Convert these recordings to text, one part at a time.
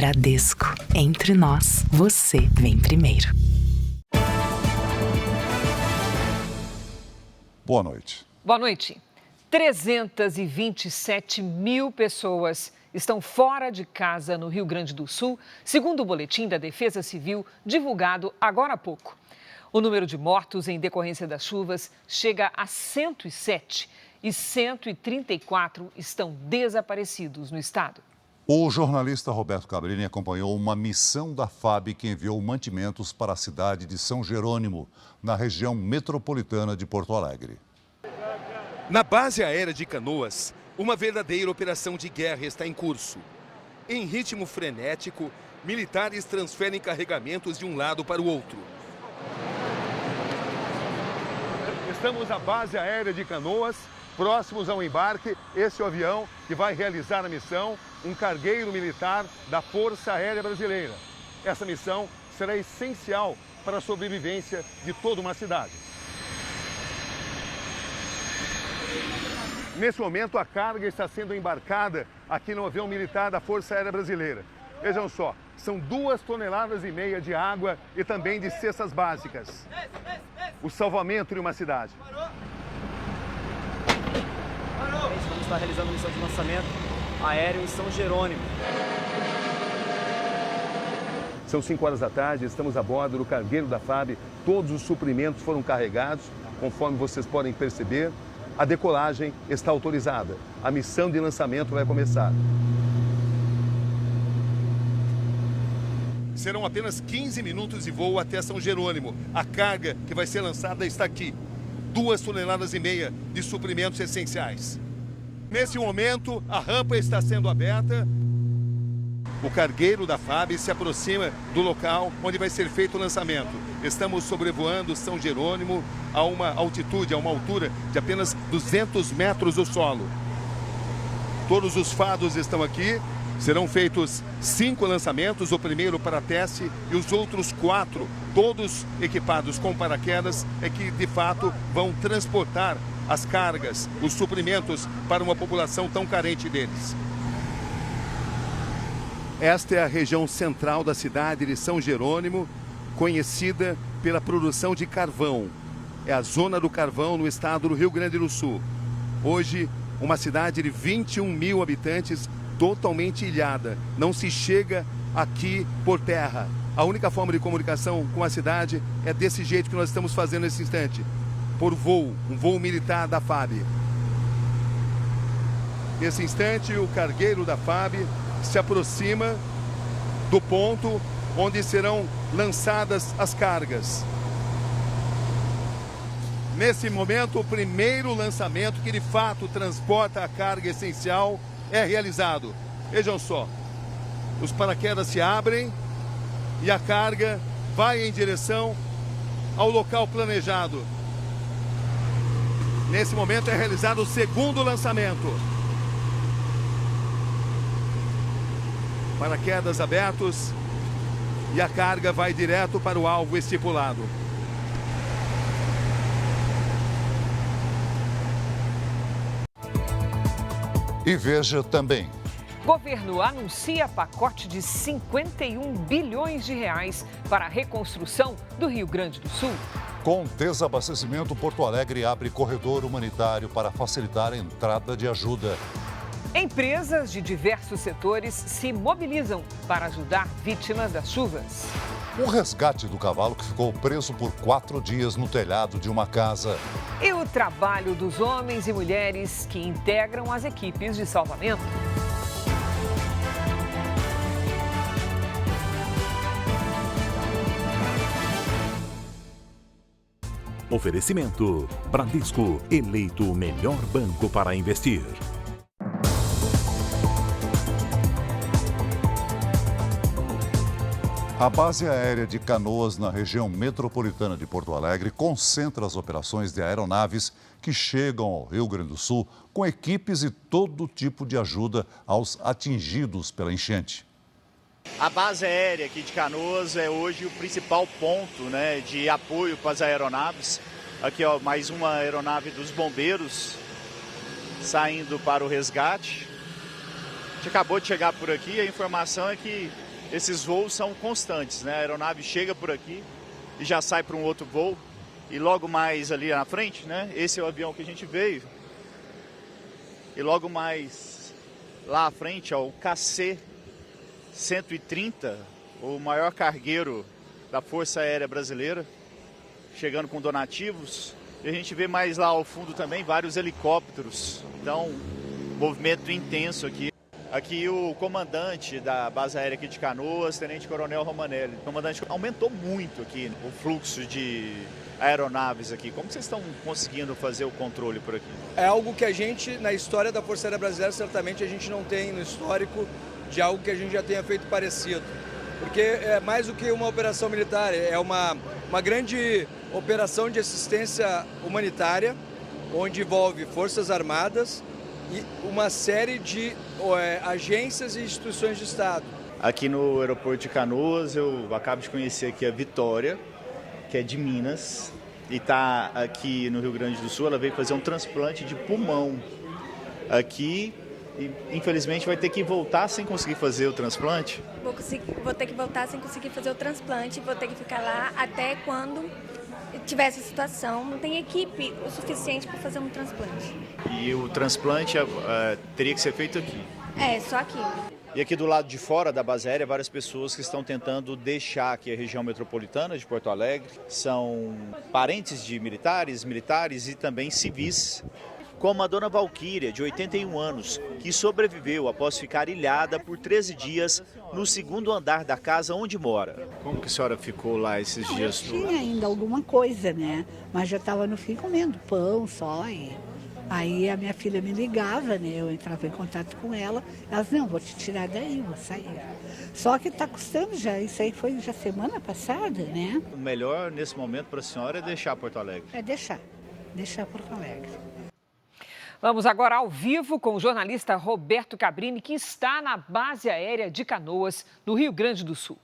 Bradesco. Entre nós, você vem primeiro. Boa noite. Boa noite. 327 mil pessoas estão fora de casa no Rio Grande do Sul, segundo o boletim da Defesa Civil divulgado agora há pouco. O número de mortos em decorrência das chuvas chega a 107 e 134 estão desaparecidos no estado. O jornalista Roberto Cabrini acompanhou uma missão da FAB que enviou mantimentos para a cidade de São Jerônimo, na região metropolitana de Porto Alegre. Na base aérea de Canoas, uma verdadeira operação de guerra está em curso. Em ritmo frenético, militares transferem carregamentos de um lado para o outro. Estamos na base aérea de Canoas, próximos ao embarque. Esse é o avião que vai realizar a missão, um cargueiro militar da Força Aérea Brasileira. Essa missão será essencial para a sobrevivência de toda uma cidade. Nesse momento, a carga está sendo embarcada aqui no avião militar da Força Aérea Brasileira. Vejam só, são 2,5 toneladas de água e também de cestas básicas. O salvamento de uma cidade. Vamos estar realizando missão de lançamento aéreo em São Jerônimo. São 5 horas da tarde, estamos a bordo do cargueiro da FAB. Todos os suprimentos foram carregados, conforme vocês podem perceber. A decolagem está autorizada. A missão de lançamento vai começar. Serão apenas 15 minutos de voo até São Jerônimo. A carga que vai ser lançada está aqui. 2,5 toneladas de suprimentos essenciais. Nesse momento, a rampa está sendo aberta. O cargueiro da FAB se aproxima do local onde vai ser feito o lançamento. Estamos sobrevoando São Jerônimo a uma altitude, a uma altura de apenas 200 metros do solo. Todos os fados estão aqui. Serão feitos 5 lançamentos, o primeiro para teste e os outros 4, todos equipados com paraquedas, é que de fato vão transportar as cargas, os suprimentos para uma população tão carente deles. Esta é a região central da cidade de São Jerônimo, conhecida pela produção de carvão. É a zona do carvão no estado do Rio Grande do Sul. Hoje, uma cidade de 21 mil habitantes, totalmente ilhada. Não se chega aqui por terra. A única forma de comunicação com a cidade é desse jeito que nós estamos fazendo nesse instante. Por voo, um voo militar da FAB. Nesse instante, o cargueiro da FAB se aproxima do ponto onde serão lançadas as cargas. Nesse momento, o primeiro lançamento que de fato transporta a carga essencial é realizado. Vejam só, os paraquedas se abrem e a carga vai em direção ao local planejado. Nesse momento é realizado o segundo lançamento. Paraquedas abertos e a carga vai direto para o alvo estipulado. E veja também. Governo anuncia pacote de 51 bilhões de reais para a reconstrução do Rio Grande do Sul. Com desabastecimento, Porto Alegre abre corredor humanitário para facilitar a entrada de ajuda. Empresas de diversos setores se mobilizam para ajudar vítimas das chuvas. O resgate do cavalo que ficou preso por 4 dias no telhado de uma casa. E o trabalho dos homens e mulheres que integram as equipes de salvamento. Oferecimento: Bradesco, eleito o melhor banco para investir. A base aérea de Canoas, na região metropolitana de Porto Alegre, concentra as operações de aeronaves que chegam ao Rio Grande do Sul com equipes e todo tipo de ajuda aos atingidos pela enchente. A base aérea aqui de Canoas é hoje o principal ponto, de apoio para as aeronaves. Aqui, ó, mais uma aeronave dos bombeiros saindo para o resgate. A gente acabou de chegar por aqui, a informação é que esses voos são constantes, né? A aeronave chega por aqui e já sai para um outro voo. E logo mais ali na frente, né? Esse é o avião que a gente veio. E logo mais lá à frente, ó, o KC-130, o maior cargueiro da Força Aérea Brasileira, chegando com donativos. E a gente vê mais lá ao fundo também vários helicópteros. Então, movimento intenso aqui. Aqui o comandante da base aérea aqui de Canoas, Tenente Coronel Romanelli. O comandante aumentou muito aqui o fluxo de aeronaves aqui. Como vocês estão conseguindo fazer o controle por aqui? É algo que a gente, na história da Força Aérea Brasileira, certamente a gente não tem no histórico de algo que a gente já tenha feito parecido. Porque é mais do que uma operação militar, é uma grande operação de assistência humanitária, onde envolve Forças Armadas e uma série de agências e instituições de Estado. Aqui no aeroporto de Canoas, eu acabo de conhecer aqui a Vitória, que é de Minas, e está aqui no Rio Grande do Sul. Ela veio fazer um transplante de pulmão aqui e infelizmente vai ter que voltar sem conseguir fazer o transplante. Vou ter que voltar sem conseguir fazer o transplante, vou ter que ficar lá até quando tiver essa situação. Não tem equipe o suficiente para fazer um transplante. E o transplante teria que ser feito aqui? É, só aqui. E aqui do lado de fora da base aérea, várias pessoas que estão tentando deixar aqui a região metropolitana de Porto Alegre. São parentes de militares e também civis. Como a dona Valquíria, de 81 anos, que sobreviveu após ficar ilhada por 13 dias no segundo andar da casa onde mora. Como que a senhora ficou lá esses dias? Eu tinha ainda alguma coisa, né? Mas já estava no fim comendo pão só. E aí a minha filha me ligava, né? Eu entrava em contato com ela. Ela disse, não, vou te tirar daí, vou sair. Só que está custando já, isso aí foi já semana passada, né? O melhor nesse momento para a senhora é deixar Porto Alegre? É deixar Porto Alegre. Vamos agora ao vivo com o jornalista Roberto Cabrini, que está na base aérea de Canoas, no Rio Grande do Sul.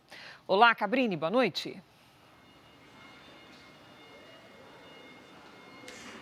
Olá, Cabrini, boa noite.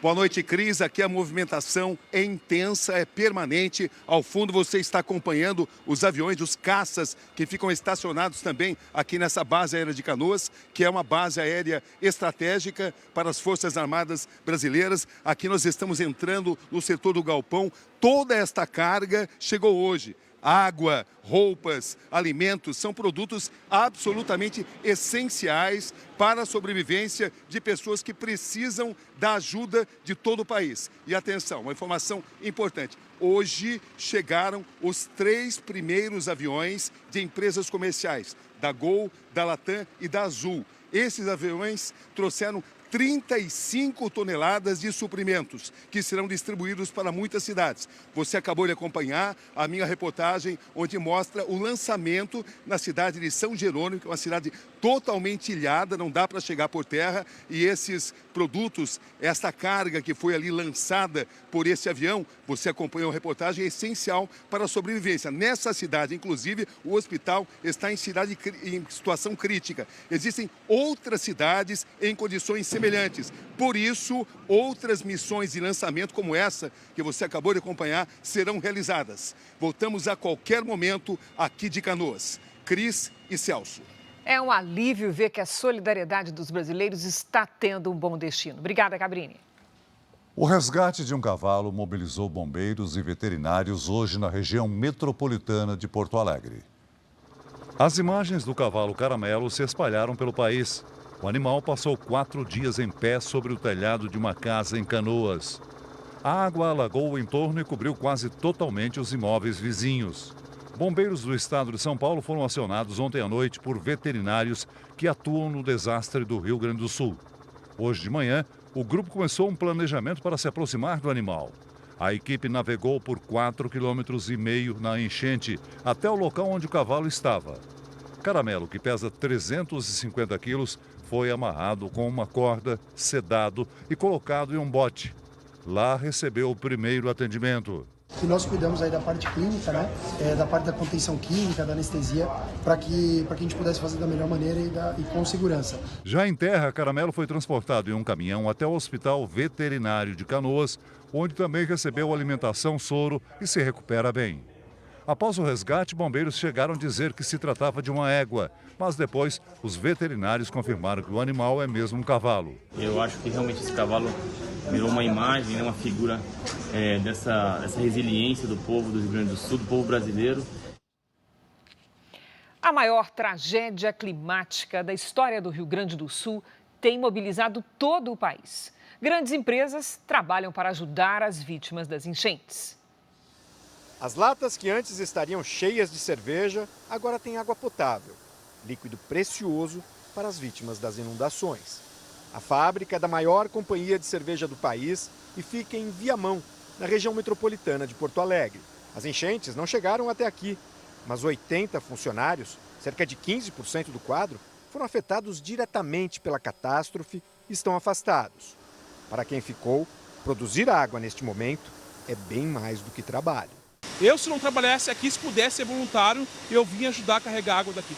Boa noite, Cris. Aqui a movimentação é intensa, é permanente. Ao fundo você está acompanhando os aviões, os caças que ficam estacionados também aqui nessa base aérea de Canoas, que é uma base aérea estratégica para as Forças Armadas Brasileiras. Aqui nós estamos entrando no setor do galpão. Toda esta carga chegou hoje. Água, roupas, alimentos são produtos absolutamente essenciais para a sobrevivência de pessoas que precisam da ajuda de todo o país. E atenção, uma informação importante. Hoje chegaram os 3 primeiros aviões de empresas comerciais, da Gol, da Latam e da Azul. Esses aviões trouxeram 35 toneladas de suprimentos que serão distribuídos para muitas cidades. Você acabou de acompanhar a minha reportagem, onde mostra o lançamento na cidade de São Jerônimo, que é uma cidade totalmente ilhada, não dá para chegar por terra, e esses produtos, essa carga que foi ali lançada por esse avião, você acompanhou a reportagem, é essencial para a sobrevivência. Nessa cidade, inclusive, o hospital está em situação crítica. Existem outras cidades em condições semelhantes. Por isso, outras missões de lançamento como essa, que você acabou de acompanhar, serão realizadas. Voltamos a qualquer momento aqui de Canoas. Cris e Celso. É um alívio ver que a solidariedade dos brasileiros está tendo um bom destino. Obrigada, Cabrini. O resgate de um cavalo mobilizou bombeiros e veterinários hoje na região metropolitana de Porto Alegre. As imagens do cavalo Caramelo se espalharam pelo país. O animal passou 4 dias em pé sobre o telhado de uma casa em Canoas. A água alagou o entorno e cobriu quase totalmente os imóveis vizinhos. Bombeiros do estado de São Paulo foram acionados ontem à noite por veterinários que atuam no desastre do Rio Grande do Sul. Hoje de manhã, o grupo começou um planejamento para se aproximar do animal. A equipe navegou por 4,5 km na enchente até o local onde o cavalo estava. Caramelo, que pesa 350 quilos, foi amarrado com uma corda, sedado e colocado em um bote. Lá recebeu o primeiro atendimento. E nós cuidamos aí da parte clínica, né? Da parte da contenção química, da anestesia, para que a gente pudesse fazer da melhor maneira e com segurança. Já em terra, Caramelo foi transportado em um caminhão até o Hospital Veterinário de Canoas, onde também recebeu alimentação, soro e se recupera bem. Após o resgate, bombeiros chegaram a dizer que se tratava de uma égua, mas depois os veterinários confirmaram que o animal é mesmo um cavalo. Eu acho que realmente esse cavalo virou uma imagem, uma figura dessa resiliência do povo do Rio Grande do Sul, do povo brasileiro. A maior tragédia climática da história do Rio Grande do Sul tem mobilizado todo o país. Grandes empresas trabalham para ajudar as vítimas das enchentes. As latas que antes estariam cheias de cerveja, agora têm água potável, líquido precioso para as vítimas das inundações. A fábrica é da maior companhia de cerveja do país e fica em Viamão, na região metropolitana de Porto Alegre. As enchentes não chegaram até aqui, mas 80 funcionários, cerca de 15% do quadro, foram afetados diretamente pela catástrofe e estão afastados. Para quem ficou, produzir água neste momento é bem mais do que trabalho. Eu, se não trabalhasse aqui, se pudesse ser voluntário, eu vim ajudar a carregar água daqui.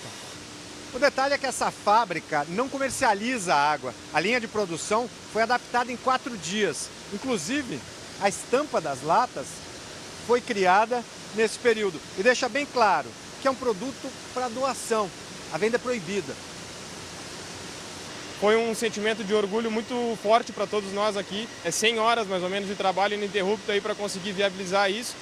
O detalhe é que essa fábrica não comercializa água. A linha de produção foi adaptada em 4 dias. Inclusive, a estampa das latas foi criada nesse período. E deixa bem claro que é um produto para doação. A venda é proibida. Foi um sentimento de orgulho muito forte para todos nós aqui. É 100 horas mais ou menos de trabalho ininterrupto aí para conseguir viabilizar isso.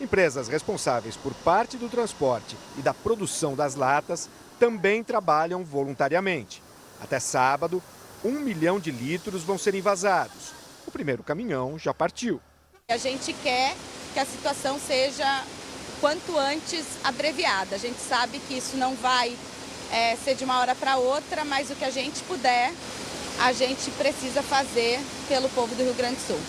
Empresas responsáveis por parte do transporte e da produção das latas também trabalham voluntariamente. Até sábado, 1 milhão de litros vão ser envasados. O primeiro caminhão já partiu. A gente quer que a situação seja quanto antes abreviada. A gente sabe que isso não vai ser de uma hora para outra, mas o que a gente puder, a gente precisa fazer pelo povo do Rio Grande do Sul.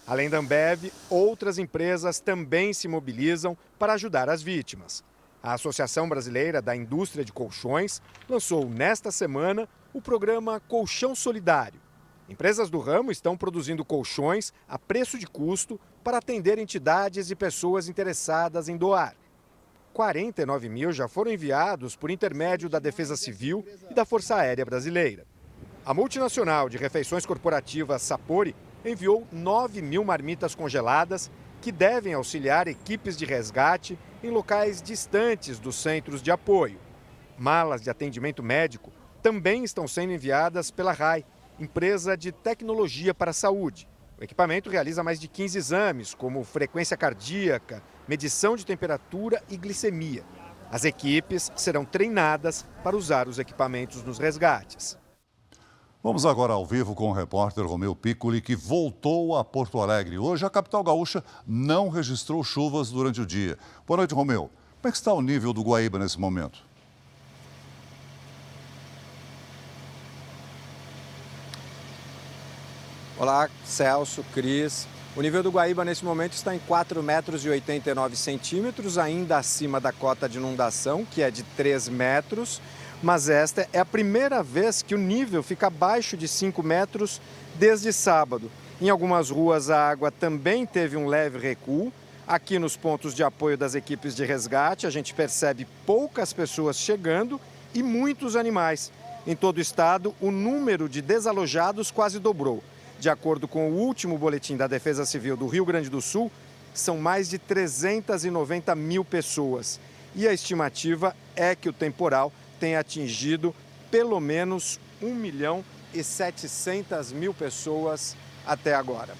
Além da Ambev, outras empresas também se mobilizam para ajudar as vítimas. A Associação Brasileira da Indústria de Colchões lançou nesta semana o programa Colchão Solidário. Empresas do ramo estão produzindo colchões a preço de custo para atender entidades e pessoas interessadas em doar. 49 mil já foram enviados por intermédio da Defesa Civil e da Força Aérea Brasileira. A multinacional de refeições corporativas Sapori enviou 9 mil marmitas congeladas que devem auxiliar equipes de resgate em locais distantes dos centros de apoio. Malas de atendimento médico também estão sendo enviadas pela RAI, empresa de tecnologia para a saúde. O equipamento realiza mais de 15 exames, como frequência cardíaca, medição de temperatura e glicemia. As equipes serão treinadas para usar os equipamentos nos resgates. Vamos agora ao vivo com o repórter Romeu Piccoli, que voltou a Porto Alegre. Hoje a capital gaúcha não registrou chuvas durante o dia. Boa noite, Romeu. Como é que está o nível do Guaíba nesse momento? Olá, Celso, Cris. O nível do Guaíba nesse momento está em 4,89 metros, ainda acima da cota de inundação, que é de 3 metros. Mas esta é a primeira vez que o nível fica abaixo de 5 metros desde sábado. Em algumas ruas a água também teve um leve recuo. Aqui nos pontos de apoio das equipes de resgate a gente percebe poucas pessoas chegando e muitos animais. Em todo o estado, o número de desalojados quase dobrou. De acordo com o último boletim da Defesa Civil do Rio Grande do Sul, são mais de 390 mil pessoas. E a estimativa é que o temporal tem atingido pelo menos 1.700.000 pessoas até agora.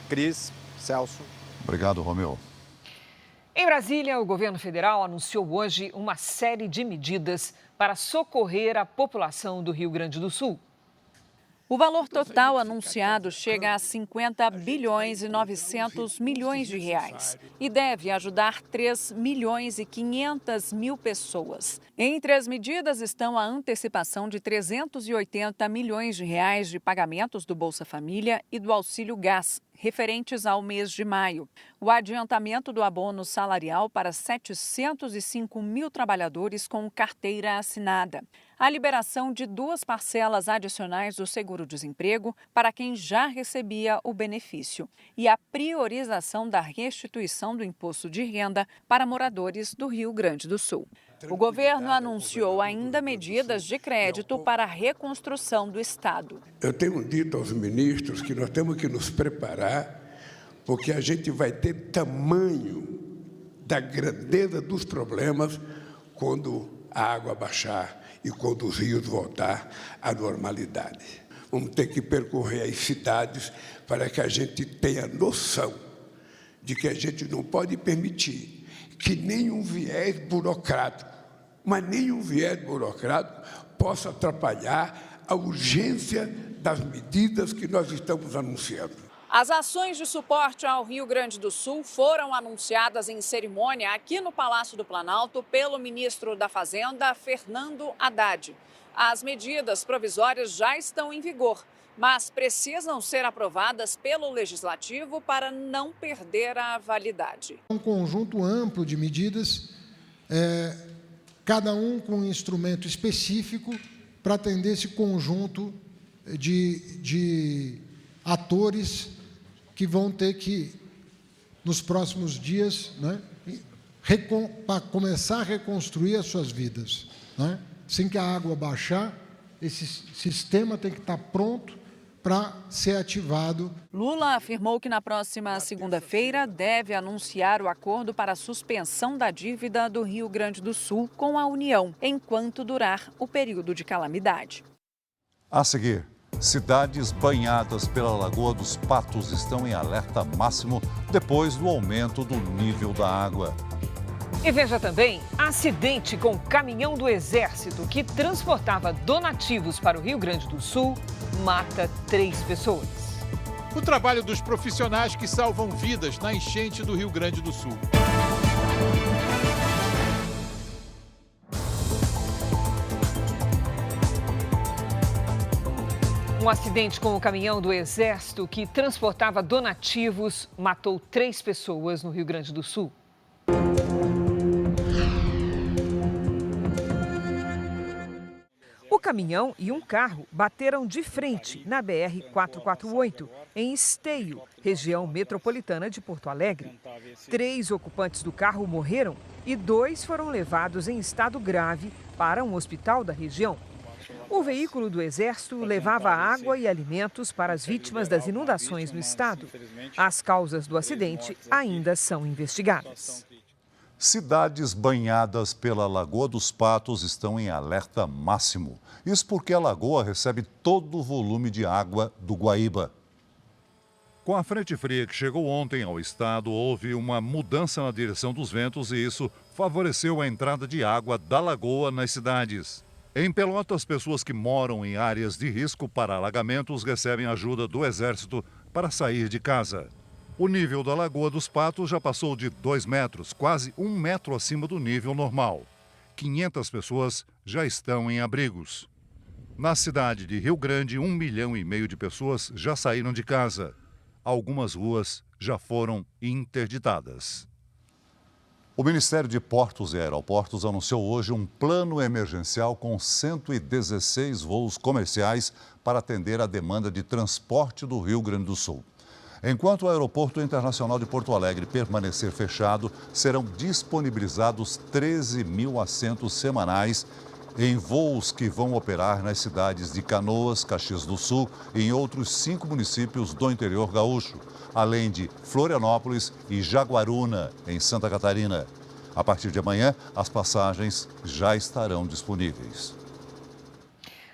Cris, Celso. Obrigado, Romeu. Em Brasília, o governo federal anunciou hoje uma série de medidas para socorrer a população do Rio Grande do Sul. O valor total anunciado chega a 50 bilhões e 900 milhões de reais e deve ajudar 3 milhões e 500 mil pessoas. Entre as medidas estão a antecipação de 380 milhões de reais de pagamentos do Bolsa Família e do Auxílio Gás, referentes ao mês de maio. O adiantamento do abono salarial para 705 mil trabalhadores com carteira assinada. A liberação de 2 parcelas adicionais do seguro-desemprego para quem já recebia o benefício. E a priorização da restituição do imposto de renda para moradores do Rio Grande do Sul. O governo anunciou ainda medidas de crédito para a reconstrução do Estado. Eu tenho dito aos ministros que nós temos que nos preparar, porque a gente vai ter tamanho da grandeza dos problemas quando a água baixar e quando os rios voltar à normalidade. Vamos ter que percorrer as cidades para que a gente tenha noção de que a gente não pode permitir que nenhum viés burocrático, mas nenhum viés burocrático possa atrapalhar a urgência das medidas que nós estamos anunciando. As ações de suporte ao Rio Grande do Sul foram anunciadas em cerimônia aqui no Palácio do Planalto pelo ministro da Fazenda, Fernando Haddad. As medidas provisórias já estão em vigor, mas precisam ser aprovadas pelo Legislativo para não perder a validade. Um conjunto amplo de medidas, cada um com um instrumento específico para atender esse conjunto de atores que vão ter que, nos próximos dias, para começar a reconstruir as suas vidas. Assim que a água baixar, esse sistema tem que estar pronto para ser ativado. Lula afirmou que na próxima segunda-feira deve anunciar o acordo para a suspensão da dívida do Rio Grande do Sul com a União, enquanto durar o período de calamidade. A seguir, cidades banhadas pela Lagoa dos Patos estão em alerta máximo depois do aumento do nível da água. E veja também, acidente com caminhão do Exército que transportava donativos para o Rio Grande do Sul mata 3 pessoas. O trabalho dos profissionais que salvam vidas na enchente do Rio Grande do Sul. Um acidente com o caminhão do Exército que transportava donativos matou 3 pessoas no Rio Grande do Sul. O caminhão e um carro bateram de frente na BR-448, em Esteio, região metropolitana de Porto Alegre. 3 ocupantes do carro morreram e 2 foram levados em estado grave para um hospital da região. O veículo do Exército levava água e alimentos para as vítimas das inundações no estado. As causas do acidente ainda são investigadas. Cidades banhadas pela Lagoa dos Patos estão em alerta máximo. Isso porque a lagoa recebe todo o volume de água do Guaíba. Com a frente fria que chegou ontem ao estado, houve uma mudança na direção dos ventos e isso favoreceu a entrada de água da lagoa nas cidades. Em Pelotas, pessoas que moram em áreas de risco para alagamentos recebem ajuda do Exército para sair de casa. O nível da Lagoa dos Patos já passou de 2 metros, quase 1 metro acima do nível normal. 500 pessoas já estão em abrigos. Na cidade de Rio Grande, 1,5 milhão de pessoas já saíram de casa. Algumas ruas já foram interditadas. O Ministério de Portos e Aeroportos anunciou hoje um plano emergencial com 116 voos comerciais para atender a demanda de transporte do Rio Grande do Sul. Enquanto o Aeroporto Internacional de Porto Alegre permanecer fechado, serão disponibilizados 13 mil assentos semanais em voos que vão operar nas cidades de Canoas, Caxias do Sul e em outros 5 municípios do interior gaúcho, além de Florianópolis e Jaguaruna, em Santa Catarina. A partir de amanhã, as passagens já estarão disponíveis.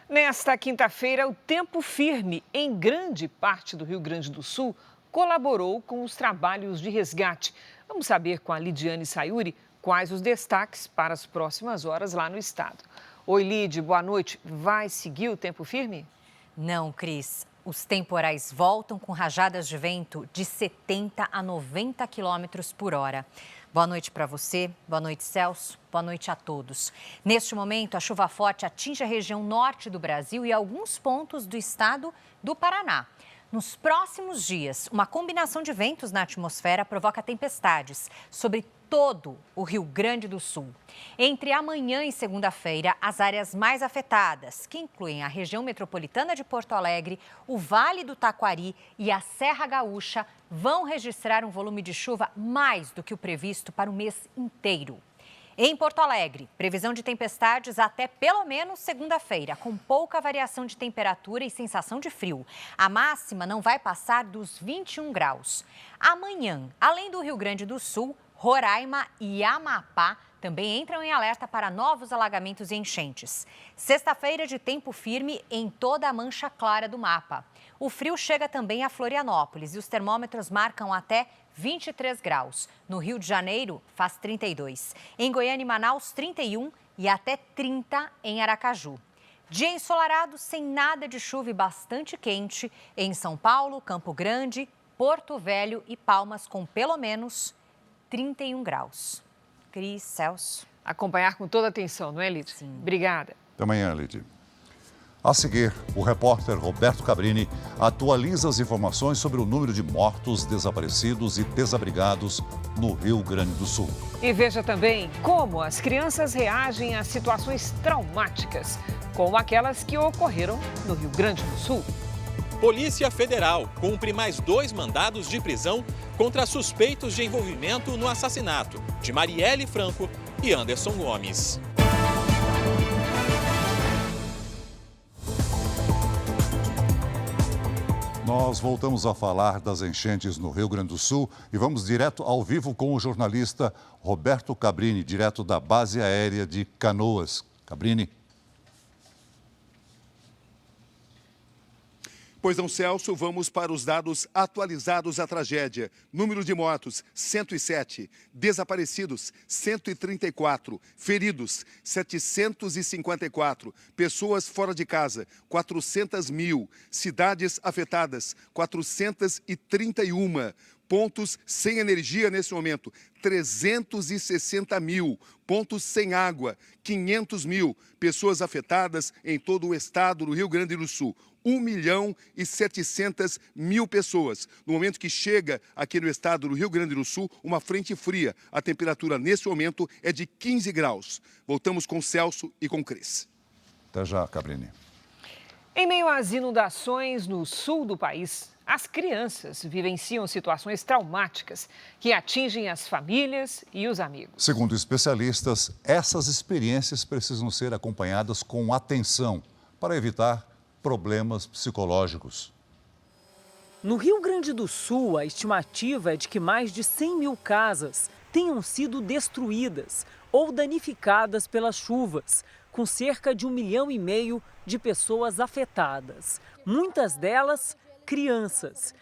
Nesta quinta-feira, o tempo firme em grande parte do Rio Grande do Sul colaborou com os trabalhos de resgate. Vamos saber com a Lidiane Sayuri quais os destaques para as próximas horas lá no estado. Oi, Lid, boa noite. Vai seguir o tempo firme? Não, Cris. Os temporais voltam com rajadas de vento de 70 a 90 quilômetros por hora. Boa noite para você, boa noite, Celso, boa noite a todos. Neste momento, a chuva forte atinge a região norte do Brasil e alguns pontos do estado do Paraná. Nos próximos dias, uma combinação de ventos na atmosfera provoca tempestades sobre todo o Rio Grande do Sul. Entre amanhã e segunda-feira, as áreas mais afetadas, que incluem a região metropolitana de Porto Alegre, o Vale do Taquari e a Serra Gaúcha, vão registrar um volume de chuva mais do que o previsto para o mês inteiro. Em Porto Alegre, previsão de tempestades até pelo menos segunda-feira, com pouca variação de temperatura e sensação de frio. A máxima não vai passar dos 21 graus. Amanhã, além do Rio Grande do Sul, Roraima e Amapá também entram em alerta para novos alagamentos e enchentes. Sexta-feira de tempo firme em toda a mancha clara do mapa. O frio chega também a Florianópolis e os termômetros marcam até 23 graus. No Rio de Janeiro, faz 32. Em Goiânia e Manaus, 31 e até 30 em Aracaju. Dia ensolarado, sem nada de chuva e bastante quente em São Paulo, Campo Grande, Porto Velho e Palmas, com pelo menos 31 graus. Cris, Celso. Acompanhar com toda atenção, não é, Lid? Sim. Obrigada. Até amanhã, Lid. A seguir, o repórter Roberto Cabrini atualiza as informações sobre o número de mortos, desaparecidos e desabrigados no Rio Grande do Sul. E veja também como as crianças reagem a situações traumáticas, como aquelas que ocorreram no Rio Grande do Sul. Polícia Federal cumpre mais 2 mandados de prisão contra suspeitos de envolvimento no assassinato de Marielle Franco e Anderson Gomes. Nós voltamos a falar das enchentes no Rio Grande do Sul e vamos direto ao vivo com o jornalista Roberto Cabrini, direto da Base Aérea de Canoas. Cabrini. Pois não, Celso, vamos para os dados atualizados da tragédia. Número de mortos, 107. Desaparecidos, 134. Feridos, 754. Pessoas fora de casa, 400 mil. Cidades afetadas, 431. Pontos sem energia nesse momento, 360 mil. Pontos sem água, 500 mil. Pessoas afetadas em todo o estado do Rio Grande do Sul. 1.700.000 pessoas. No momento que chega aqui no estado do Rio Grande do Sul, uma frente fria. A temperatura nesse momento é de 15 graus. Voltamos com Celso e com Cris. Até já, Cabrini. Em meio às inundações no sul do país, as crianças vivenciam situações traumáticas que atingem as famílias e os amigos. Segundo especialistas, essas experiências precisam ser acompanhadas com atenção para evitar problemas psicológicos. No Rio Grande do Sul, a estimativa é de que mais de 100 mil casas tenham sido destruídas ou danificadas pelas chuvas, com cerca de 1,5 milhão de pessoas afetadas. Muitas delas, crianças.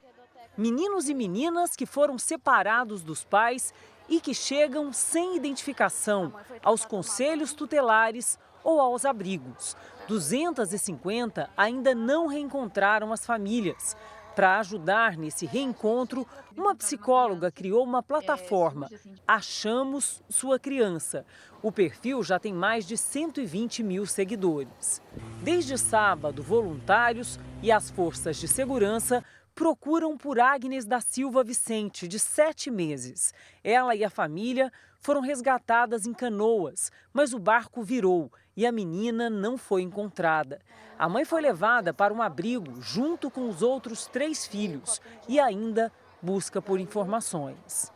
Meninos e meninas que foram separados dos pais e que chegam sem identificação aos conselhos tutelares ou aos abrigos. 250 ainda não reencontraram as famílias. Para ajudar nesse reencontro, uma psicóloga criou uma plataforma, Achamos Sua Criança. O perfil já tem mais de 120 mil seguidores. Desde sábado, voluntários e as forças de segurança procuram por Agnes da Silva Vicente, de 7 meses. Ela e a família foram resgatadas em Canoas, mas o barco virou e a menina não foi encontrada. A mãe foi levada para um abrigo junto com os outros 3 filhos e ainda busca por informações.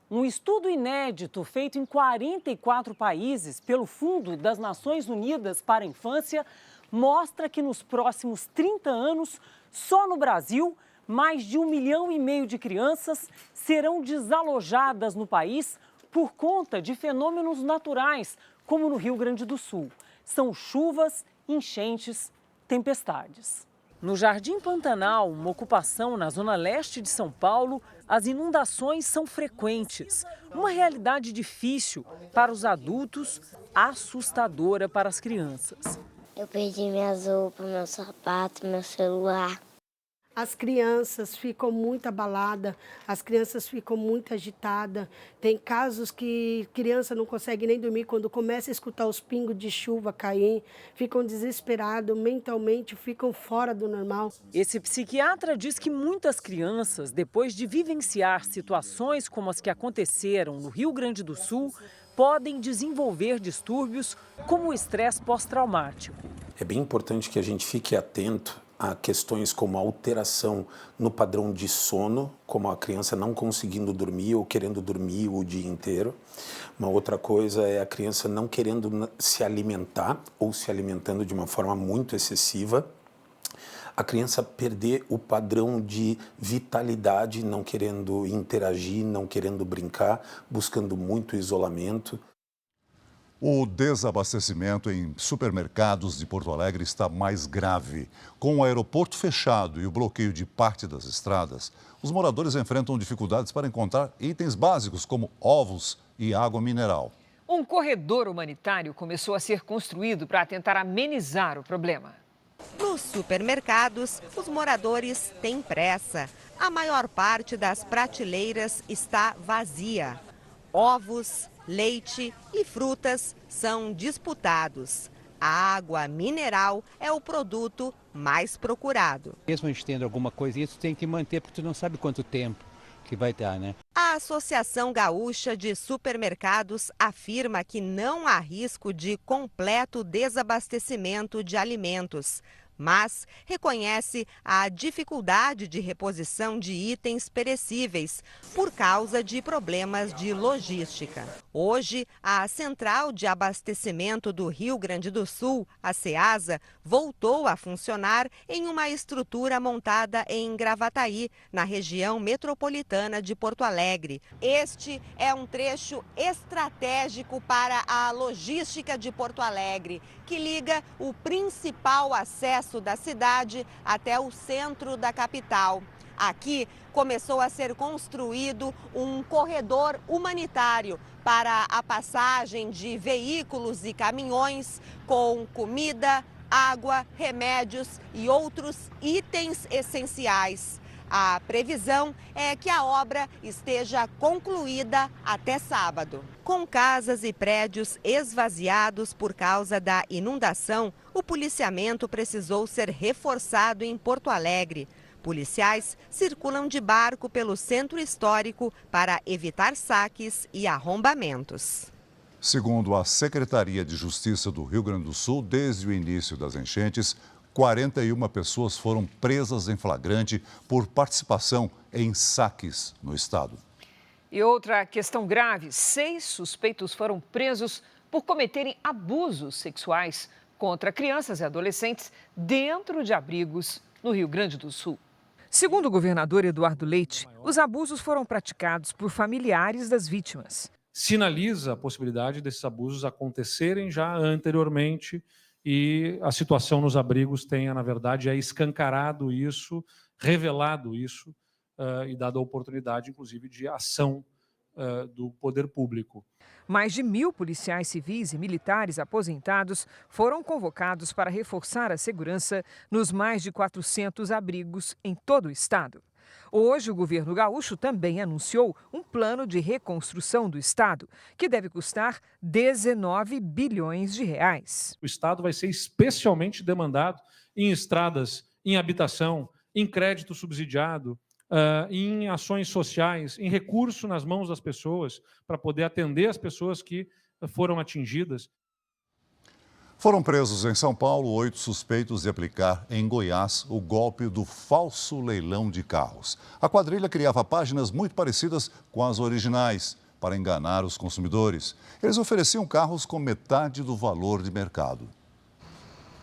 Um estudo inédito feito em 44 países pelo Fundo das Nações Unidas para a Infância mostra que nos próximos 30 anos, só no Brasil, mais de 1,5 milhão de crianças serão desalojadas no país por conta de fenômenos naturais, como no Rio Grande do Sul. São chuvas, enchentes, tempestades. No Jardim Pantanal, uma ocupação na zona leste de São Paulo, as inundações são frequentes. Uma realidade difícil para os adultos, assustadora para as crianças. Eu perdi minhas roupas, meu sapato, meu celular. As crianças ficam muito abaladas, as crianças ficam muito agitadas. Tem casos que criança não consegue nem dormir quando começa a escutar os pingos de chuva cair, ficam desesperados, mentalmente ficam fora do normal. Esse psiquiatra diz que muitas crianças, depois de vivenciar situações como as que aconteceram no Rio Grande do Sul, podem desenvolver distúrbios como o estresse pós-traumático. É bem importante que a gente fique atento a questões como a alteração no padrão de sono, como a criança não conseguindo dormir ou querendo dormir o dia inteiro. Uma outra coisa é a criança não querendo se alimentar ou se alimentando de uma forma muito excessiva. a criança perder o padrão de vitalidade, não querendo interagir, não querendo brincar, buscando muito isolamento. O desabastecimento em supermercados de Porto Alegre está mais grave. Com o aeroporto fechado e o bloqueio de parte das estradas, os moradores enfrentam dificuldades para encontrar itens básicos como ovos e água mineral. Um corredor humanitário começou a ser construído para tentar amenizar o problema. Nos supermercados, os moradores têm pressa. A maior parte das prateleiras está vazia. Ovos, leite e frutas são disputados. A água mineral é o produto mais procurado. Mesmo a gente tendo alguma coisa, isso tem que manter, porque tu não sabe quanto tempo que vai dar, né? A Associação Gaúcha de Supermercados afirma que não há risco de completo desabastecimento de alimentos, mas reconhece a dificuldade de reposição de itens perecíveis por causa de problemas de logística. Hoje, a Central de Abastecimento do Rio Grande do Sul, a CEASA, voltou a funcionar em uma estrutura montada em Gravataí, na região metropolitana de Porto Alegre. Este é um trecho estratégico para a logística de Porto Alegre, que liga o principal acesso da cidade até o centro da capital. Aqui começou a ser construído um corredor humanitário para a passagem de veículos e caminhões com comida, água, remédios e outros itens essenciais. A previsão é que a obra esteja concluída até sábado. Com casas e prédios esvaziados por causa da inundação, o policiamento precisou ser reforçado em Porto Alegre. Policiais circulam de barco pelo centro histórico para evitar saques e arrombamentos. Segundo a Secretaria de Justiça do Rio Grande do Sul, desde o início das enchentes, 41 pessoas foram presas em flagrante por participação em saques no estado. E outra questão grave: 6 suspeitos foram presos por cometerem abusos sexuais contra crianças e adolescentes dentro de abrigos no Rio Grande do Sul. Segundo o governador Eduardo Leite, os abusos foram praticados por familiares das vítimas. Sinaliza a possibilidade desses abusos acontecerem já anteriormente e a situação nos abrigos tenha, na verdade, escancarado isso, revelado isso e dado a oportunidade, inclusive, de ação do poder público. Mais de 1.000 policiais civis e militares aposentados foram convocados para reforçar a segurança nos mais de 400 abrigos em todo o estado. Hoje, o governo gaúcho também anunciou um plano de reconstrução do estado, que deve custar 19 bilhões de reais. O estado vai ser especialmente demandado em estradas, em habitação, em crédito subsidiado, em ações sociais, em recurso nas mãos das pessoas, para poder atender as pessoas que foram atingidas. Foram presos em São Paulo 8 suspeitos de aplicar em Goiás o golpe do falso leilão de carros. A quadrilha criava páginas muito parecidas com as originais para enganar os consumidores. Eles ofereciam carros com metade do valor de mercado.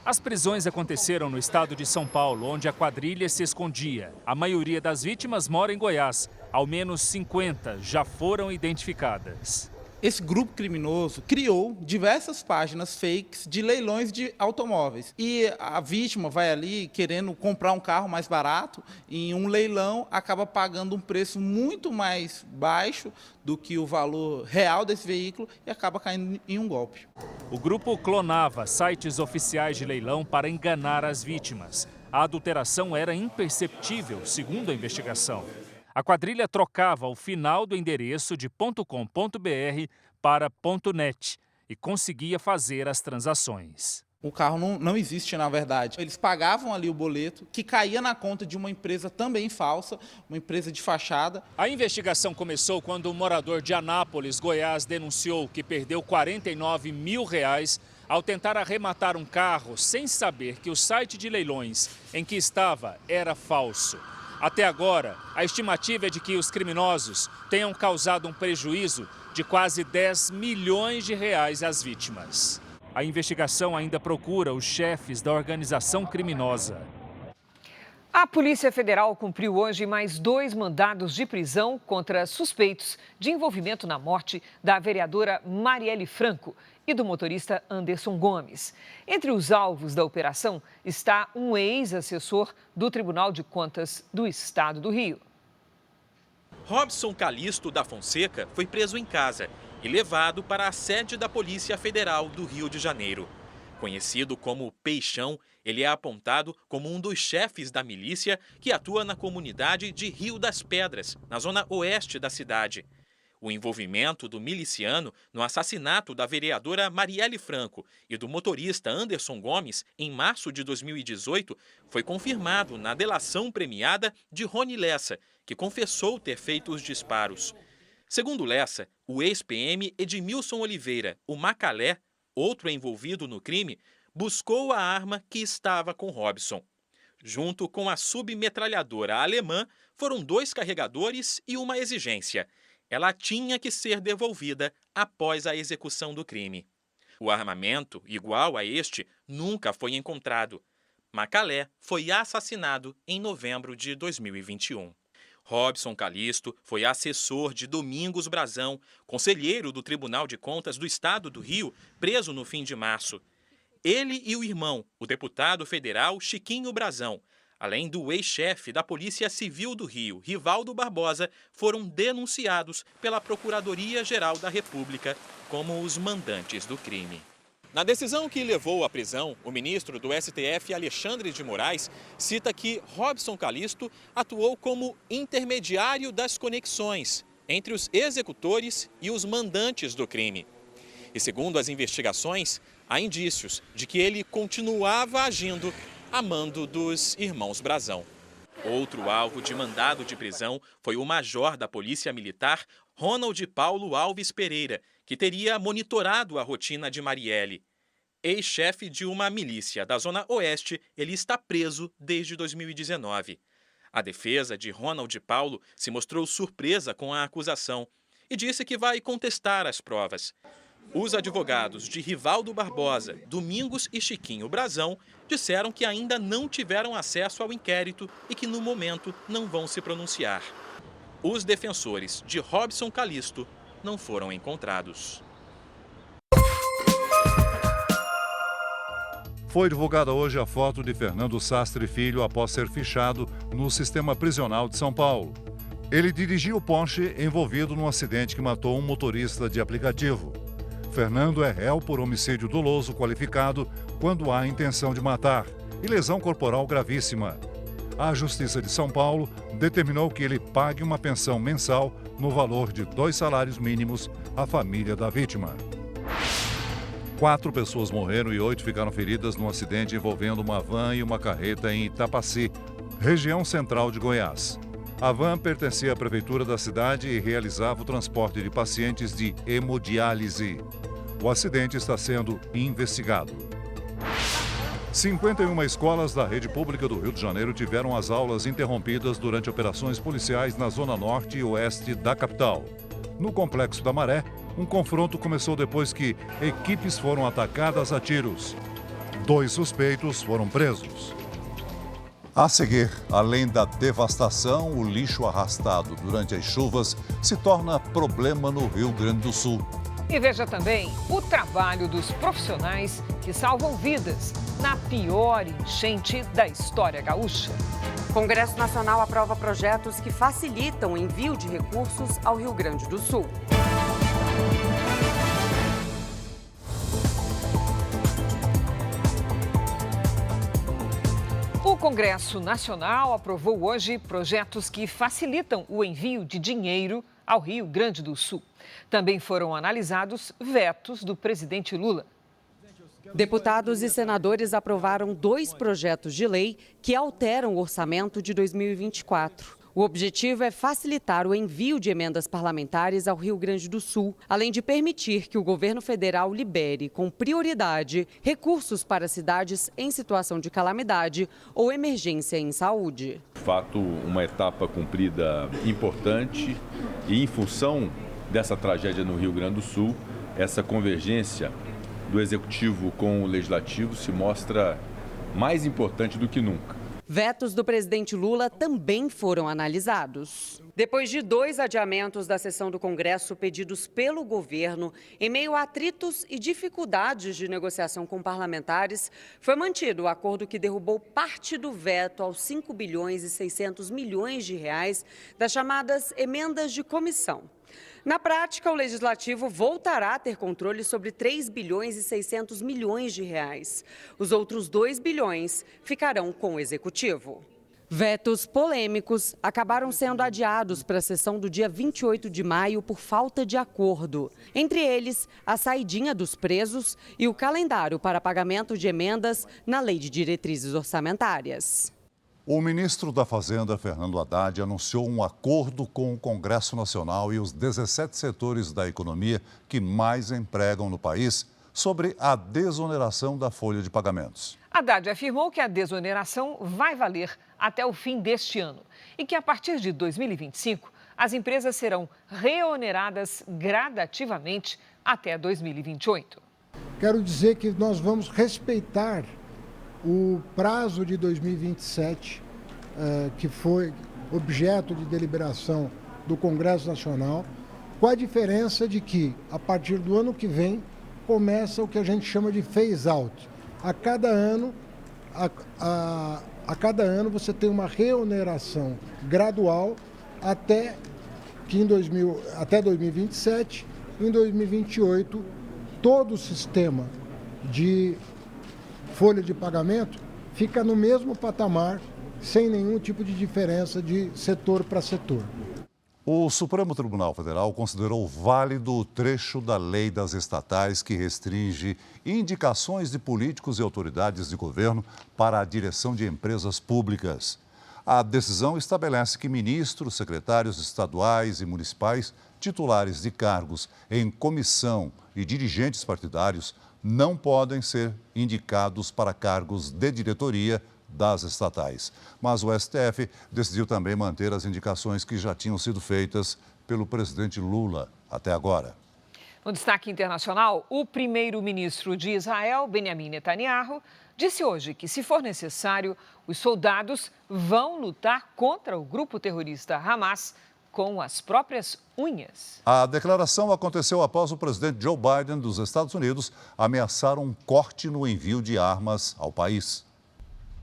As prisões aconteceram no estado de São Paulo, onde a quadrilha se escondia. A maioria das vítimas mora em Goiás. Ao menos 50 já foram identificadas. Esse grupo criminoso criou diversas páginas fakes de leilões de automóveis. E a vítima vai ali querendo comprar um carro mais barato, e em um leilão acaba pagando um preço muito mais baixo do que o valor real desse veículo e acaba caindo em um golpe. O grupo clonava sites oficiais de leilão para enganar as vítimas. A adulteração era imperceptível, segundo a investigação. A quadrilha trocava o final do endereço de .com.br para .net e conseguia fazer as transações. O carro não existe, na verdade. Eles pagavam ali o boleto, que caía na conta de uma empresa também falsa, uma empresa de fachada. A investigação começou quando um morador de Anápolis, Goiás, denunciou que perdeu R$49 mil ao tentar arrematar um carro sem saber que o site de leilões em que estava era falso. Até agora, a estimativa é de que os criminosos tenham causado um prejuízo de quase R$10 milhões às vítimas. A investigação ainda procura os chefes da organização criminosa. A Polícia Federal cumpriu hoje mais 2 mandados de prisão contra suspeitos de envolvimento na morte da vereadora Marielle Franco e do motorista Anderson Gomes. Entre os alvos da operação está um ex-assessor do Tribunal de Contas do Estado do Rio. Robson Calisto da Fonseca foi preso em casa e levado para a sede da Polícia Federal do Rio de Janeiro. Conhecido como Peixão, ele é apontado como um dos chefes da milícia que atua na comunidade de Rio das Pedras, na zona oeste da cidade. O envolvimento do miliciano no assassinato da vereadora Marielle Franco e do motorista Anderson Gomes em março de 2018 foi confirmado na delação premiada de Rony Lessa, que confessou ter feito os disparos. Segundo Lessa, o ex-PM Edmilson Oliveira, o Macalé, outro envolvido no crime, buscou a arma que estava com Robson. Junto com a submetralhadora alemã, foram 2 carregadores e uma exigência. Ela tinha que ser devolvida após a execução do crime. O armamento, igual a este, nunca foi encontrado. Macalé foi assassinado em novembro de 2021. Robson Calisto foi assessor de Domingos Brazão, conselheiro do Tribunal de Contas do Estado do Rio, preso no fim de março. Ele e o irmão, o deputado federal Chiquinho Brazão, além do ex-chefe da Polícia Civil do Rio, Rivaldo Barbosa, foram denunciados pela Procuradoria-Geral da República como os mandantes do crime. Na decisão que levou à prisão, o ministro do STF, Alexandre de Moraes, cita que Robson Calisto atuou como intermediário das conexões entre os executores e os mandantes do crime. E segundo as investigações, há indícios de que ele continuava agindo a mando dos irmãos Brazão. Outro alvo de mandado de prisão foi o major da Polícia Militar, Ronald Paulo Alves Pereira, que teria monitorado a rotina de Marielle. Ex-chefe de uma milícia da Zona Oeste, ele está preso desde 2019. A defesa de Ronald Paulo se mostrou surpresa com a acusação e disse que vai contestar as provas. Os advogados de Rivaldo Barbosa, Domingos e Chiquinho Brazão disseram que ainda não tiveram acesso ao inquérito e que, no momento, não vão se pronunciar. Os defensores de Robson Calisto não foram encontrados. Foi divulgada hoje a foto de Fernando Sastre Filho após ser fichado no sistema prisional de São Paulo. Ele dirigia o Porsche envolvido num acidente que matou um motorista de aplicativo. Fernando é réu por homicídio doloso qualificado quando há intenção de matar e lesão corporal gravíssima. A Justiça de São Paulo determinou que ele pague uma pensão mensal no valor de 2 salários mínimos à família da vítima. 4 pessoas morreram e 8 ficaram feridas num acidente envolvendo uma van e uma carreta em Itapaci, região central de Goiás. A van pertencia à prefeitura da cidade e realizava o transporte de pacientes de hemodiálise. O acidente está sendo investigado. 51 escolas da rede pública do Rio de Janeiro tiveram as aulas interrompidas durante operações policiais na zona norte e oeste da capital. No Complexo da Maré, um confronto começou depois que equipes foram atacadas a tiros. 2 suspeitos foram presos. A seguir, além da devastação, o lixo arrastado durante as chuvas se torna problema no Rio Grande do Sul. E veja também o trabalho dos profissionais que salvam vidas na pior enchente da história gaúcha. O Congresso Nacional aprova projetos que facilitam o envio de recursos ao Rio Grande do Sul. O Congresso Nacional aprovou hoje projetos que facilitam o envio de dinheiro ao Rio Grande do Sul. Também foram analisados vetos do presidente Lula. Deputados e senadores aprovaram 2 projetos de lei que alteram o orçamento de 2024. O objetivo é facilitar o envio de emendas parlamentares ao Rio Grande do Sul, além de permitir que o governo federal libere, com prioridade, recursos para cidades em situação de calamidade ou emergência em saúde. De fato, uma etapa cumprida importante e, em função dessa tragédia no Rio Grande do Sul, essa convergência do Executivo com o Legislativo se mostra mais importante do que nunca. Vetos do presidente Lula também foram analisados. Depois de 2 adiamentos da sessão do Congresso pedidos pelo governo, em meio a atritos e dificuldades de negociação com parlamentares, foi mantido o acordo que derrubou parte do veto aos 5 bilhões e 600 milhões de reais das chamadas emendas de comissão. Na prática, o Legislativo voltará a ter controle sobre 3 bilhões e 600 milhões de reais. Os outros 2 bilhões ficarão com o Executivo. Vetos polêmicos acabaram sendo adiados para a sessão do dia 28 de maio por falta de acordo. Entre eles, a saidinha dos presos e o calendário para pagamento de emendas na Lei de Diretrizes Orçamentárias. O ministro da Fazenda, Fernando Haddad, anunciou um acordo com o Congresso Nacional e os 17 setores da economia que mais empregam no país sobre a desoneração da folha de pagamentos. Haddad afirmou que a desoneração vai valer até o fim deste ano e que, a partir de 2025, as empresas serão reoneradas gradativamente até 2028. Quero dizer que nós vamos respeitar o prazo de 2027, que foi objeto de deliberação do Congresso Nacional, com a diferença de que, a partir do ano que vem, começa o que a gente chama de phase-out. A cada ano você tem uma reoneração gradual até 2027. Em 2028, todo o sistema de folha de pagamento fica no mesmo patamar, sem nenhum tipo de diferença de setor para setor. O Supremo Tribunal Federal considerou válido o trecho da lei das estatais que restringe indicações de políticos e autoridades de governo para a direção de empresas públicas. A decisão estabelece que ministros, secretários estaduais e municipais, titulares de cargos em comissão e dirigentes partidários não podem ser indicados para cargos de diretoria das estatais. Mas o STF decidiu também manter as indicações que já tinham sido feitas pelo presidente Lula até agora. No destaque internacional, o primeiro-ministro de Israel, Benjamin Netanyahu, disse hoje que, se for necessário, os soldados vão lutar contra o grupo terrorista Hamas com as próprias unhas. A declaração aconteceu após o presidente Joe Biden dos Estados Unidos ameaçar um corte no envio de armas ao país.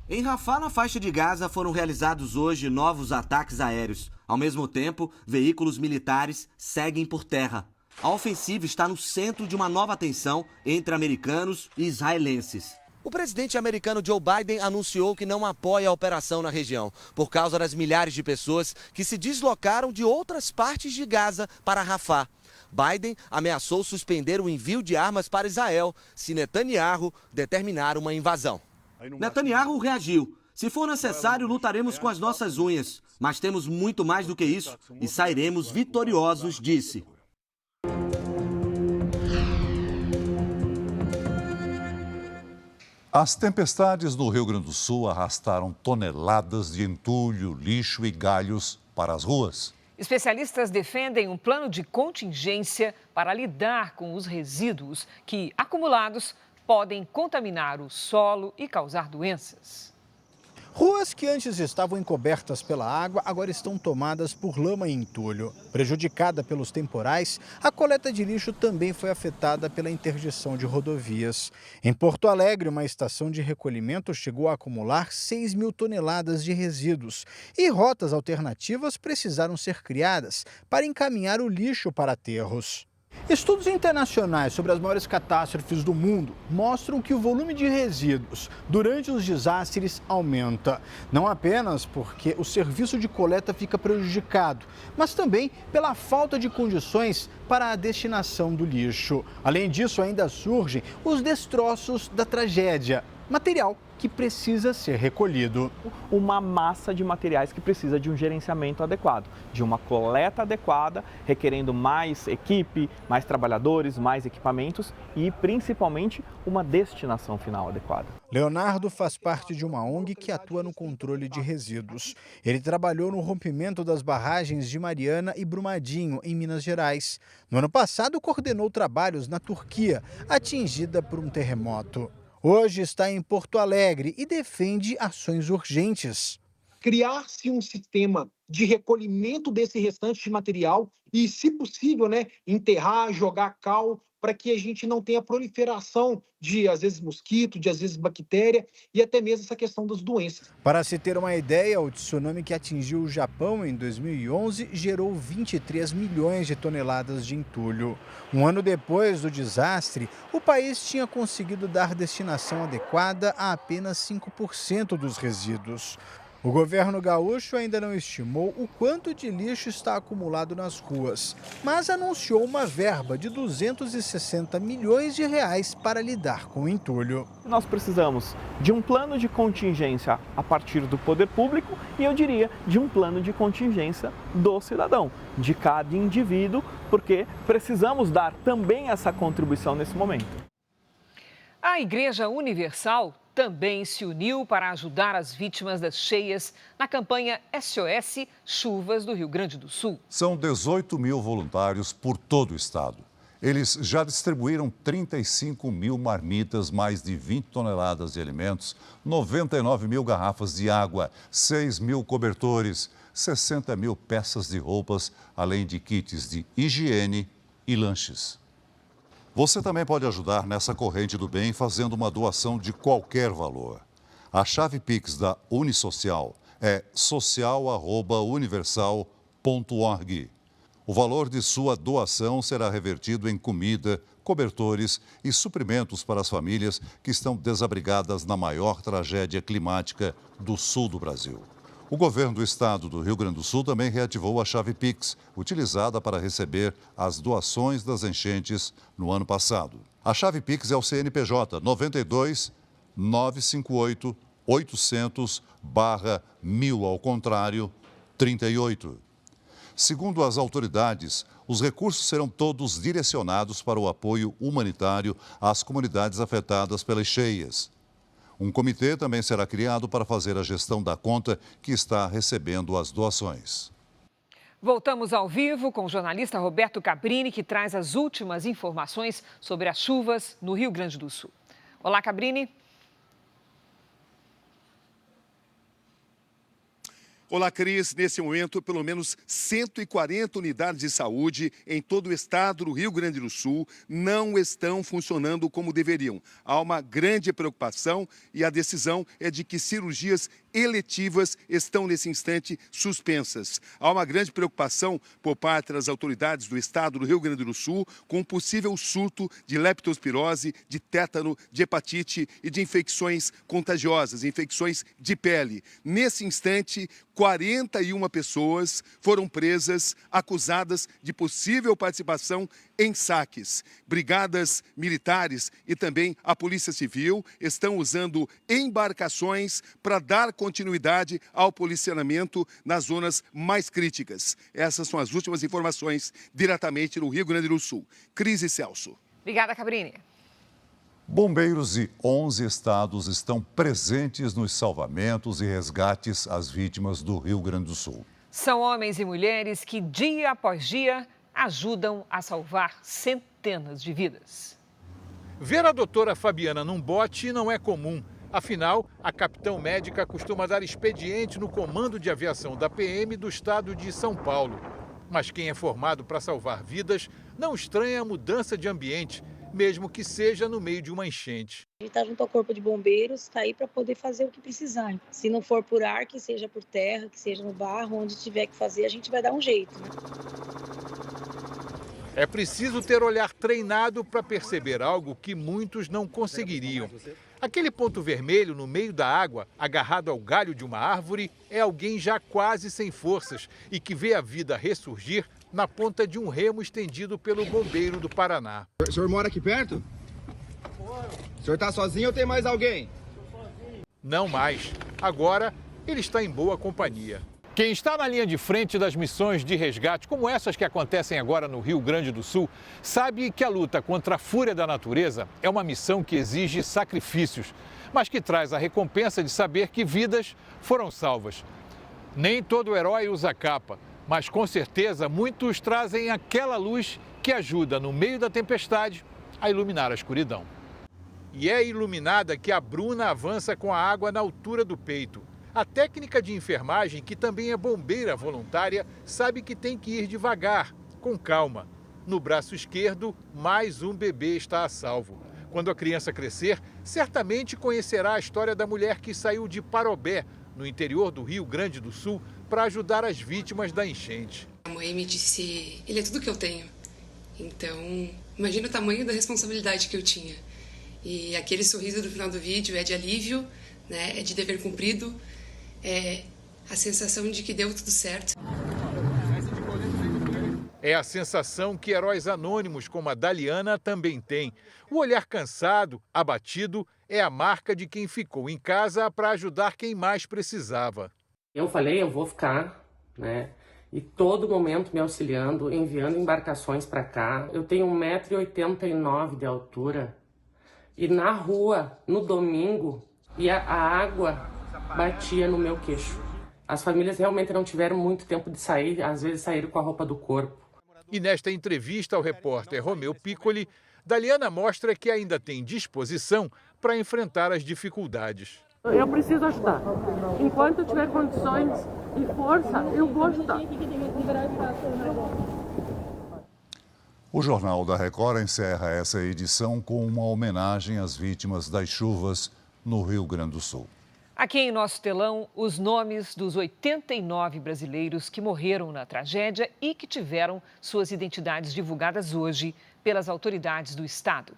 Em Rafah, na faixa de Gaza, foram realizados hoje novos ataques aéreos. Ao mesmo tempo, veículos militares seguem por terra. A ofensiva está no centro de uma nova tensão entre americanos e israelenses. O presidente americano Joe Biden anunciou que não apoia a operação na região, por causa das milhares de pessoas que se deslocaram de outras partes de Gaza para Rafah. Biden ameaçou suspender o envio de armas para Israel se Netanyahu determinar uma invasão. Netanyahu reagiu. Se for necessário, lutaremos com as nossas unhas. Mas temos muito mais do que isso e sairemos vitoriosos, disse. As tempestades no Rio Grande do Sul arrastaram toneladas de entulho, lixo e galhos para as ruas. Especialistas defendem um plano de contingência para lidar com os resíduos que, acumulados, podem contaminar o solo e causar doenças. Ruas que antes estavam encobertas pela água agora estão tomadas por lama e entulho. Prejudicada pelos temporais, a coleta de lixo também foi afetada pela interdição de rodovias. Em Porto Alegre, uma estação de recolhimento chegou a acumular 6 mil toneladas de resíduos e rotas alternativas precisaram ser criadas para encaminhar o lixo para aterros. Estudos internacionais sobre as maiores catástrofes do mundo mostram que o volume de resíduos durante os desastres aumenta. Não apenas porque o serviço de coleta fica prejudicado, mas também pela falta de condições para a destinação do lixo. Além disso, ainda surgem os destroços da tragédia, material que precisa ser recolhido. Uma massa de materiais que precisa de um gerenciamento adequado, de uma coleta adequada, requerendo mais equipe, mais trabalhadores, mais equipamentos e, principalmente, uma destinação final adequada. Leonardo faz parte de uma ONG que atua no controle de resíduos. Ele trabalhou no rompimento das barragens de Mariana e Brumadinho, em Minas Gerais. No ano passado, coordenou trabalhos na Turquia, atingida por um terremoto. Hoje está em Porto Alegre e defende ações urgentes. Criar-se um sistema de recolhimento desse restante de material e, se possível, enterrar, jogar cal, para que a gente não tenha proliferação de, às vezes, mosquito, de, às vezes, bactéria e até mesmo essa questão das doenças. Para se ter uma ideia, o tsunami que atingiu o Japão em 2011 gerou 23 milhões de toneladas de entulho. Um ano depois do desastre, o país tinha conseguido dar destinação adequada a apenas 5% dos resíduos. O governo gaúcho ainda não estimou o quanto de lixo está acumulado nas ruas, mas anunciou uma verba de 260 milhões de reais para lidar com o entulho. Nós precisamos de um plano de contingência a partir do poder público e, eu diria, de um plano de contingência do cidadão, de cada indivíduo, porque precisamos dar também essa contribuição nesse momento. A Igreja Universal também se uniu para ajudar as vítimas das cheias na campanha SOS Chuvas do Rio Grande do Sul. São 18 mil voluntários por todo o estado. Eles já distribuíram 35 mil marmitas, mais de 20 toneladas de alimentos, 99 mil garrafas de água, 6 mil cobertores, 60 mil peças de roupas, além de kits de higiene e lanches. Você também pode ajudar nessa corrente do bem fazendo uma doação de qualquer valor. A chave Pix da Unisocial é social@universal.org. O valor de sua doação será revertido em comida, cobertores e suprimentos para as famílias que estão desabrigadas na maior tragédia climática do sul do Brasil. O governo do estado do Rio Grande do Sul também reativou a chave Pix, utilizada para receber as doações das enchentes no ano passado. A chave Pix é o CNPJ 92 958 800/1000 ao contrário 38. Segundo as autoridades, os recursos serão todos direcionados para o apoio humanitário às comunidades afetadas pelas cheias. Um comitê também será criado para fazer a gestão da conta que está recebendo as doações. Voltamos ao vivo com o jornalista Roberto Cabrini, que traz as últimas informações sobre as chuvas no Rio Grande do Sul. Olá, Cabrini. Olá, Cris. Nesse momento, pelo menos 140 unidades de saúde em todo o estado do Rio Grande do Sul não estão funcionando como deveriam. Há uma grande preocupação e a decisão é de que cirurgias eletivas estão nesse instante suspensas. Há uma grande preocupação por parte das autoridades do estado do Rio Grande do Sul com um possível surto de leptospirose, de tétano, de hepatite e de infecções contagiosas, infecções de pele. Nesse instante, 41 pessoas foram presas, acusadas de possível participação em saques. Brigadas militares e também a Polícia Civil estão usando embarcações para dar continuidade ao policiamento nas zonas mais críticas. Essas são as últimas informações diretamente do Rio Grande do Sul. Cris e Celso. Obrigada, Cabrini. Bombeiros de 11 estados estão presentes nos salvamentos e resgates às vítimas do Rio Grande do Sul. São homens e mulheres que, dia após dia, ajudam a salvar centenas de vidas. Ver a doutora Fabiana num bote não é comum. Afinal, a capitão médica costuma dar expediente no comando de aviação da PM do estado de São Paulo. Mas quem é formado para salvar vidas não estranha a mudança de ambiente, mesmo que seja no meio de uma enchente. A gente está junto ao Corpo de Bombeiros, está aí para poder fazer o que precisar. Se não for por ar, que seja por terra, que seja no barro, onde tiver que fazer, a gente vai dar um jeito, né? É preciso ter olhar treinado para perceber algo que muitos não conseguiriam. Aquele ponto vermelho no meio da água, agarrado ao galho de uma árvore, é alguém já quase sem forças e que vê a vida ressurgir na ponta de um remo estendido pelo bombeiro do Paraná. O senhor mora aqui perto? O senhor está sozinho ou tem mais alguém? Não mais. Agora, ele está em boa companhia. Quem está na linha de frente das missões de resgate, como essas que acontecem agora no Rio Grande do Sul, sabe que a luta contra a fúria da natureza é uma missão que exige sacrifícios, mas que traz a recompensa de saber que vidas foram salvas. Nem todo herói usa capa, mas com certeza muitos trazem aquela luz que ajuda, no meio da tempestade, a iluminar a escuridão. E é iluminada que a Bruna avança com a água na altura do peito. A técnica de enfermagem, que também é bombeira voluntária, sabe que tem que ir devagar, com calma. No braço esquerdo, mais um bebê está a salvo. Quando a criança crescer, certamente conhecerá a história da mulher que saiu de Parobé, no interior do Rio Grande do Sul, para ajudar as vítimas da enchente. A mãe me disse, ele é tudo que eu tenho. Então, imagina o tamanho da responsabilidade que eu tinha. E aquele sorriso do final do vídeo é de alívio, né? É de dever cumprido, é a sensação de que deu tudo certo. É a sensação que heróis anônimos como a Daliana também têm. O olhar cansado, abatido, é a marca de quem ficou em casa para ajudar quem mais precisava. Eu falei, eu vou ficar, né? E todo momento me auxiliando, enviando embarcações para cá. Eu tenho 1,89 m de altura. E na rua, no domingo, a água batia no meu queixo. As famílias realmente não tiveram muito tempo de sair, às vezes saíram com a roupa do corpo. E nesta entrevista ao repórter Romeu Piccoli, Daliana mostra que ainda tem disposição para enfrentar as dificuldades. Eu preciso ajudar. Enquanto eu tiver condições e força, eu vou ajudar. O Jornal da Record encerra essa edição com uma homenagem às vítimas das chuvas no Rio Grande do Sul. Aqui em nosso telão, os nomes dos 89 brasileiros que morreram na tragédia e que tiveram suas identidades divulgadas hoje pelas autoridades do Estado.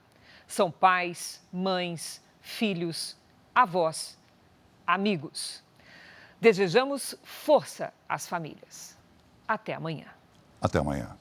São pais, mães, filhos, avós, amigos. Desejamos força às famílias. Até amanhã. Até amanhã.